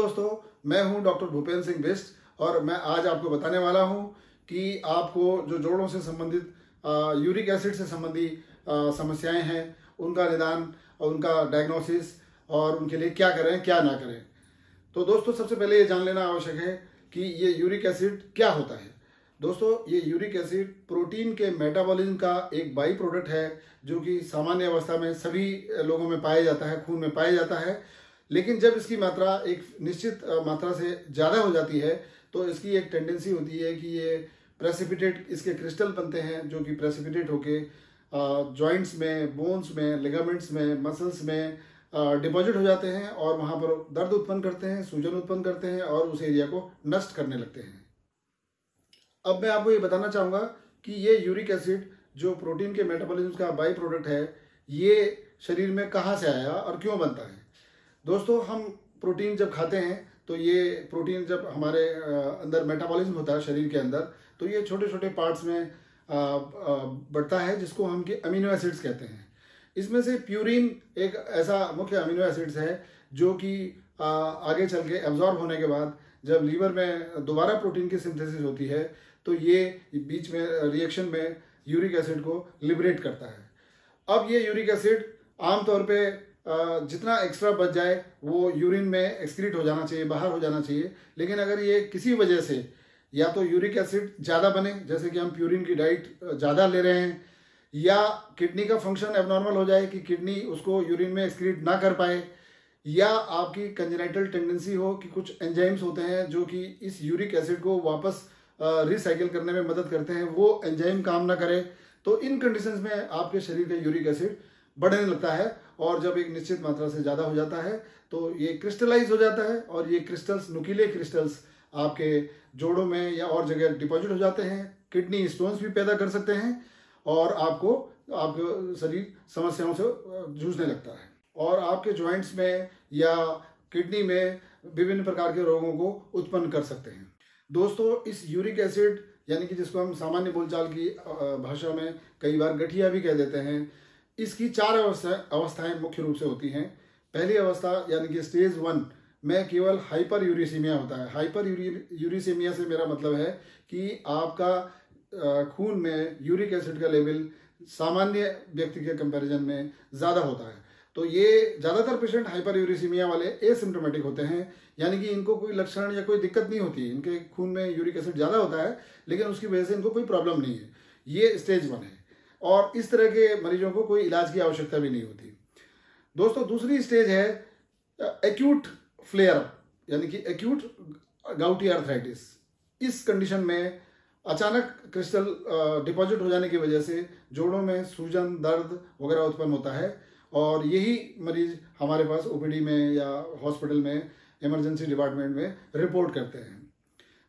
दोस्तों, मैं हूं डॉक्टर भूपेंद्र सिंह बिष्ट और मैं आज आपको बताने वाला हूं कि आपको जो जोड़ों से संबंधित यूरिक एसिड से संबंधी समस्याएं हैं उनका निदान और उनका डायग्नोसिस और उनके लिए क्या करें क्या ना करें। तो दोस्तों, सबसे पहले ये जान लेना आवश्यक है कि ये यूरिक एसिड क्या होता है। दोस्तों, ये यूरिक एसिड प्रोटीन के मेटाबॉलिज्म का एक बाई प्रोडक्ट है जो कि सामान्य अवस्था में सभी लोगों में पाया जाता है, खून में पाया जाता है। लेकिन जब इसकी मात्रा एक निश्चित मात्रा से ज़्यादा हो जाती है तो इसकी एक टेंडेंसी होती है कि ये प्रेसिपिटेट, इसके क्रिस्टल बनते हैं जो कि प्रेसिपिटेट होके जॉइंट्स में, बोन्स में, लिगामेंट्स में, मसल्स में डिपॉजिट हो जाते हैं और वहाँ पर दर्द उत्पन्न करते हैं, सूजन उत्पन्न करते हैं और उस एरिया को नष्ट करने लगते हैं। अब मैं आपको ये बताना चाहूँगा कि ये यूरिक एसिड जो प्रोटीन के मेटाबॉलिज्म का बाई प्रोडक्ट है, ये शरीर में कहाँ से आया और क्यों बनता है। दोस्तों, हम प्रोटीन जब खाते हैं तो ये प्रोटीन जब हमारे अंदर मेटाबॉलिज्म होता है शरीर के अंदर, तो ये छोटे छोटे पार्ट्स में बढ़ता है जिसको हम के अमीनो एसिड्स कहते हैं। इसमें से प्यूरिन एक ऐसा मुख्य अमीनो एसिड्स है जो कि आगे चल के एब्जॉर्ब होने के बाद जब लीवर में दोबारा प्रोटीन की सिंथेसिस होती है तो ये बीच में रिएक्शन में यूरिक एसिड को लिबरेट करता है। अब ये यूरिक एसिड आमतौर पे जितना एक्स्ट्रा बच जाए वो यूरिन में एक्सक्रीट हो जाना चाहिए, बाहर हो जाना चाहिए। लेकिन अगर ये किसी वजह से या तो यूरिक एसिड ज़्यादा बने, जैसे कि हम प्यूरिन की डाइट ज़्यादा ले रहे हैं, या किडनी का फंक्शन एबनॉर्मल हो जाए कि किडनी उसको यूरिन में एक्सक्रीट ना कर पाए, या आपकी कंजेनाइटल टेंडेंसी हो कि कुछ एंजाइम्स होते हैं जो कि इस यूरिक एसिड को वापस रिसाइकिल करने में मदद करते हैं, वो एंजाइम काम ना करे, तो इन कंडीशंस में आपके शरीर का यूरिक एसिड बढ़ने लगता है और जब एक निश्चित मात्रा से ज़्यादा हो जाता है तो ये क्रिस्टलाइज हो जाता है और ये क्रिस्टल्स, नुकीले क्रिस्टल्स आपके जोड़ों में या और जगह डिपॉजिट हो जाते हैं, किडनी स्टोन्स भी पैदा कर सकते हैं और आपके शरीर समस्याओं से जूझने लगता है और आपके जॉइंट्स में या किडनी में विभिन्न प्रकार के रोगों को उत्पन्न कर सकते हैं। दोस्तों, इस यूरिक एसिड यानी कि जिसको हम सामान्य बोलचाल की भाषा में कई बार गठिया भी कह देते हैं, इसकी 4 अवस्थाएं मुख्य रूप से होती हैं। पहली अवस्था यानी कि स्टेज 1 में केवल हाइपर यूरिसीमिया होता है। हाइपर यूरिसीमिया से मेरा मतलब है कि आपका खून में यूरिक एसिड का लेवल सामान्य व्यक्ति के कंपैरिजन में ज़्यादा होता है। तो ये ज़्यादातर पेशेंट हाइपर यूरिसीमिया वाले एसिम्प्टोमेटिक होते हैं, यानी कि इनको कोई लक्षण या कोई दिक्कत नहीं होती है। इनके खून में यूरिक एसिड ज़्यादा होता है लेकिन उसकी वजह से इनको कोई प्रॉब्लम नहीं है। ये स्टेज 1 है और इस तरह के मरीजों को कोई इलाज की आवश्यकता भी नहीं होती। दोस्तों, दूसरी स्टेज है एक्यूट फ्लेयर अप यानी कि एक्यूट गाउटी आर्थराइटिस। इस कंडीशन में अचानक क्रिस्टल डिपॉजिट हो जाने की वजह से जोड़ों में सूजन, दर्द वगैरह उत्पन्न होता है और यही मरीज हमारे पास ओपीडी में या हॉस्पिटल में इमरजेंसी डिपार्टमेंट में रिपोर्ट करते हैं।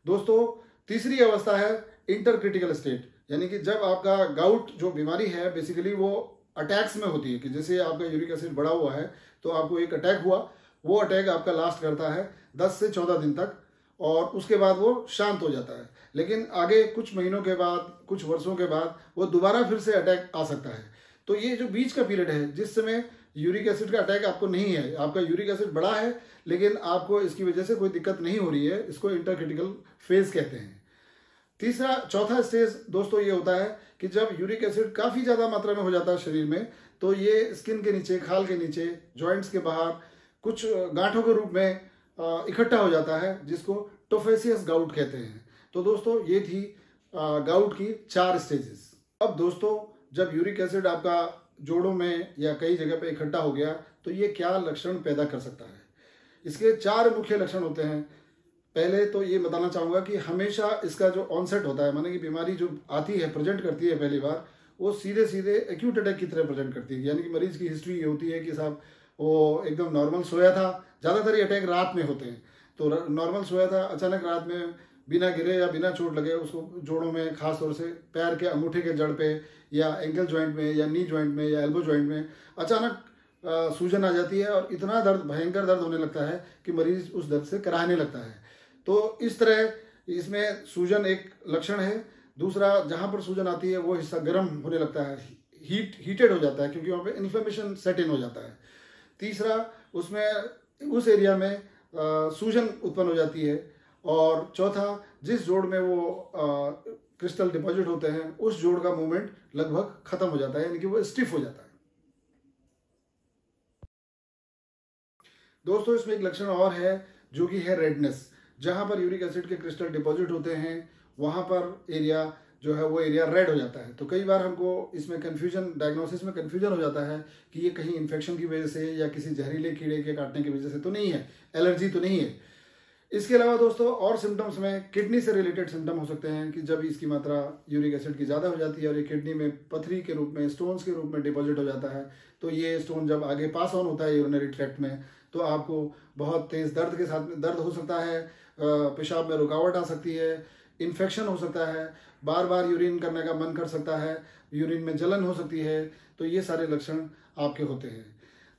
दोस्तों, तीसरी अवस्था है इंटरक्रिटिकल स्टेट, यानी कि जब आपका गाउट जो बीमारी है बेसिकली वो अटैक्स में होती है कि जैसे आपका यूरिक एसिड बढ़ा हुआ है तो आपको एक अटैक हुआ, वो अटैक आपका लास्ट करता है 10 से 14 दिन तक और उसके बाद वो शांत हो जाता है। लेकिन आगे कुछ महीनों के बाद, कुछ वर्षों के बाद वो दोबारा फिर से अटैक आ सकता है। तो ये जो बीच का पीरियड है जिस समय यूरिक एसिड का अटैक आपको नहीं है, आपका यूरिक एसिड बढ़ा है लेकिन आपको इसकी वजह से कोई दिक्कत नहीं हो रही है, इसको इंटरक्रिटिकल फेज कहते हैं। चौथा स्टेज दोस्तों ये होता है कि जब यूरिक एसिड काफ़ी ज़्यादा मात्रा में हो जाता है शरीर में तो ये स्किन के नीचे, खाल के नीचे, जॉइंट्स के बाहर कुछ गांठों के रूप में इकट्ठा हो जाता है जिसको टोफेसियस गाउट कहते हैं। तो दोस्तों, ये थी गाउट की 4 स्टेजेस। अब दोस्तों, जब यूरिक एसिड आपका जोड़ों में या कई जगह पे इकट्ठा हो गया तो ये क्या लक्षण पैदा कर सकता है। इसके 4 मुख्य लक्षण होते हैं। पहले तो ये बताना चाहूँगा कि हमेशा इसका जो ऑनसेट होता है, माने कि बीमारी जो आती है, प्रेजेंट करती है पहली बार, वो सीधे सीधे एक्यूट अटैक की तरह प्रेजेंट करती है। यानी कि मरीज की हिस्ट्री ये होती है कि साहब वो एकदम नॉर्मल सोया था, ज़्यादातर ये अटैक रात में होते हैं, तो नॉर्मल सोया था, अचानक रात में बिना गिरे या बिना चोट लगे उसको जोड़ों में, खास तौर से पैर के अंगूठे के जड़ पे या एंकल जॉइंट में या नी जॉइंट में या एल्बो जॉइंट में अचानक सूजन आ जाती है और इतना दर्द, भयंकर दर्द होने लगता है कि मरीज उस दर्द से कराहने लगता है। तो इस तरह इसमें सूजन एक लक्षण है। दूसरा, जहाँ पर सूजन आती है वो हिस्सा गर्म होने लगता है, हीटेड हो जाता है क्योंकि वहाँ पे इन्फ्लेमेशन सेट इन हो जाता है। तीसरा, उसमें उस एरिया में सूजन उत्पन्न हो जाती है। और चौथा, जिस जोड़ में वो क्रिस्टल डिपॉजिट होते हैं उस जोड़ का मूवमेंट लगभग खत्म हो जाता है, यानी कि वो स्टिफ हो जाता है। दोस्तों इसमें एक लक्षण और है जो कि है रेडनेस। जहां पर यूरिक एसिड के क्रिस्टल डिपॉजिट होते हैं वहां पर एरिया जो है वो एरिया रेड हो जाता है। तो कई बार हमको इसमें कंफ्यूजन, डायग्नोसिस में कंफ्यूजन हो जाता है कि ये कहीं इन्फेक्शन की वजह से या किसी जहरीले कीड़े के काटने की वजह से तो नहीं है, एलर्जी तो नहीं है। इसके अलावा दोस्तों और सिम्टम्स में किडनी से रिलेटेड सिम्टम हो सकते हैं कि जब इसकी मात्रा यूरिक एसिड की ज़्यादा हो जाती है और ये किडनी में पथरी के रूप में, स्टोन्स के रूप में डिपॉजिट हो जाता है, तो ये स्टोन जब आगे पास ऑन होता है यूरिनरी ट्रैक्ट में तो आपको बहुत तेज़ दर्द के साथ में दर्द हो सकता है, पेशाब में रुकावट आ सकती है, इन्फेक्शन हो सकता है, बार बार यूरिन करने का मन कर सकता है, यूरिन में जलन हो सकती है। तो ये सारे लक्षण आपके होते हैं।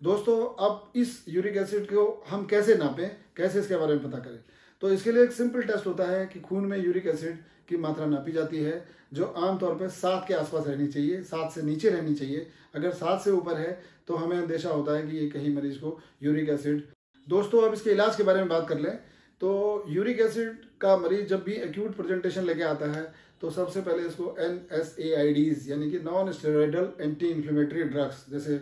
दोस्तों अब इस यूरिक एसिड को हम कैसे नापें, कैसे इसके बारे में पता करें? तो इसके लिए एक सिंपल टेस्ट होता है कि खून में यूरिक एसिड की मात्रा नापी जाती है, जो आमतौर पर 7 के आसपास रहनी चाहिए, 7 से नीचे रहनी चाहिए। अगर 7 से ऊपर है तो हमें अंदेशा होता है कि ये कहीं मरीज को यूरिक एसिड। दोस्तों अब इसके इलाज के बारे में बात कर लें तो यूरिक एसिड का मरीज जब भी एक्यूट प्रेजेंटेशन लेके आता है तो सबसे पहले इसको NSAIDs यानी कि non steroidal anti inflammatory drugs जैसे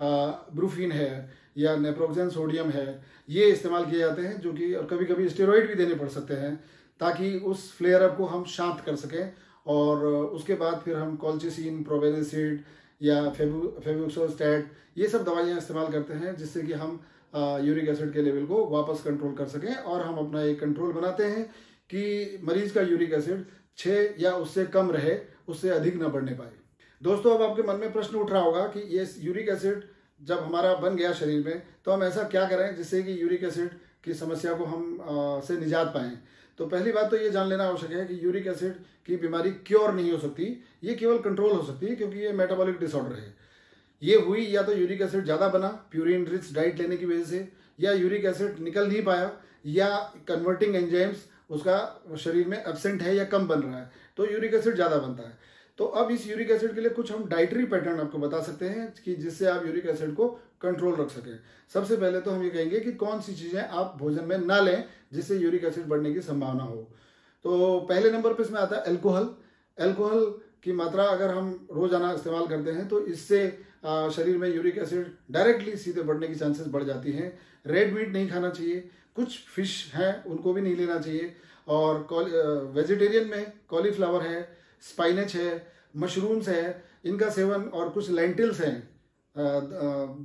ब्रूफिन है या नेप्रोक्सेन सोडियम है, ये इस्तेमाल किए जाते हैं, जो कि और कभी कभी स्टेरॉइड भी देने पड़ सकते हैं ताकि उस फ्लेयर अप को हम शांत कर सकें। और उसके बाद फिर हम कॉल्चिसिन, प्रोबेनिसिड या फेबुक्सोस्टैट ये सब दवाइयाँ इस्तेमाल करते हैं जिससे कि हम यूरिक एसिड के लेवल को वापस कंट्रोल कर सकें और हम अपना एक कंट्रोल बनाते हैं कि मरीज का यूरिक एसिड 6 या उससे कम रहे, उससे अधिक ना बढ़ने पाए। दोस्तों अब आपके मन में प्रश्न उठ रहा होगा कि ये यूरिक एसिड जब हमारा बन गया शरीर में तो हम ऐसा क्या करें जिससे कि यूरिक एसिड की समस्या को हम से निजात पाएं। तो पहली बात तो ये जान लेना आवश्यक है कि यूरिक एसिड की बीमारी क्योर नहीं हो सकती, ये केवल कंट्रोल हो सकती है, क्योंकि ये मेटाबॉलिक डिसऑर्डर है। ये हुई या तो यूरिक एसिड ज़्यादा बना प्यूरिन रिच डाइट लेने की वजह से, या यूरिक एसिड निकल नहीं पाया, या कन्वर्टिंग एंजाइम्स उसका शरीर में एब्सेंट है या कम बन रहा है, तो यूरिक एसिड ज़्यादा बनता है। तो अब इस यूरिक एसिड के लिए कुछ हम डाइटरी पैटर्न आपको बता सकते हैं कि जिससे आप यूरिक एसिड को कंट्रोल रख सकें। सबसे पहले तो हम ये कहेंगे कि कौन सी चीज़ें आप भोजन में ना लें जिससे यूरिक एसिड बढ़ने की संभावना हो। तो पहले नंबर पर इसमें आता है अल्कोहल। अल्कोहल की मात्रा अगर हम रोजाना इस्तेमाल करते हैं तो इससे शरीर में यूरिक एसिड डायरेक्टली सीधे बढ़ने की चांसेस बढ़ जाती हैं। रेड मीट नहीं खाना चाहिए, कुछ फिश हैं उनको भी नहीं लेना चाहिए, और वेजिटेरियन में कॉलीफ्लावर है, स्पाइनच है, मशरूम्स है, इनका सेवन, और कुछ लेंटिल्स हैं,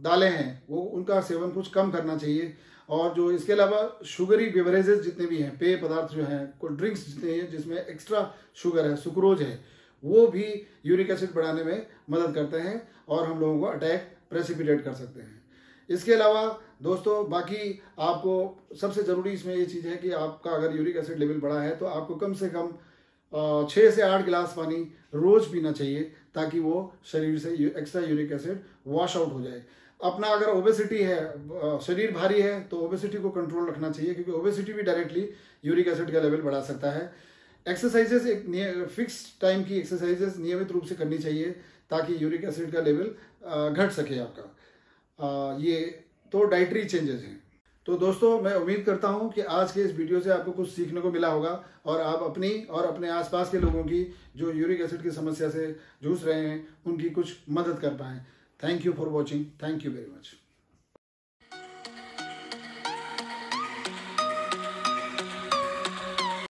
दालें हैं, वो उनका सेवन कुछ कम करना चाहिए। और जो इसके अलावा शुगरी बेवरेजेस जितने भी हैं, पेय पदार्थ जो हैं, कोल्ड ड्रिंक्स जितने हैं जिसमें एक्स्ट्रा शुगर है, सुक्रोज है, वो भी यूरिक एसिड बढ़ाने में मदद करते हैं और हम लोगों को अटैक प्रेसिपिटेट कर सकते हैं। इसके अलावा दोस्तों बाकी आपको सबसे ज़रूरी इसमें ये चीज़ है कि आपका अगर यूरिक एसिड लेवल बढ़ा है तो आपको कम से कम 6 से 8 गिलास पानी रोज पीना चाहिए ताकि वो शरीर से extra uric acid wash out हो जाए। अपना अगर ओबेसिटी है, शरीर भारी है, तो ओबेसिटी को कंट्रोल रखना चाहिए, क्योंकि ओबेसिटी भी डायरेक्टली यूरिक एसिड का लेवल बढ़ा सकता है। एक्सरसाइजेस, एक फिक्स टाइम की एक्सरसाइजेस नियमित रूप से करनी चाहिए ताकि यूरिक एसिड का लेवल घट सके आपका। ये तो डाइटरी चेंजेस हैं। तो दोस्तों मैं उम्मीद करता हूं कि आज के इस वीडियो से आपको कुछ सीखने को मिला होगा और आप अपनी और अपने आसपास के लोगों की जो यूरिक एसिड की समस्या से जूझ रहे हैं उनकी कुछ मदद कर पाएं। Thank you for watching. Thank you very much.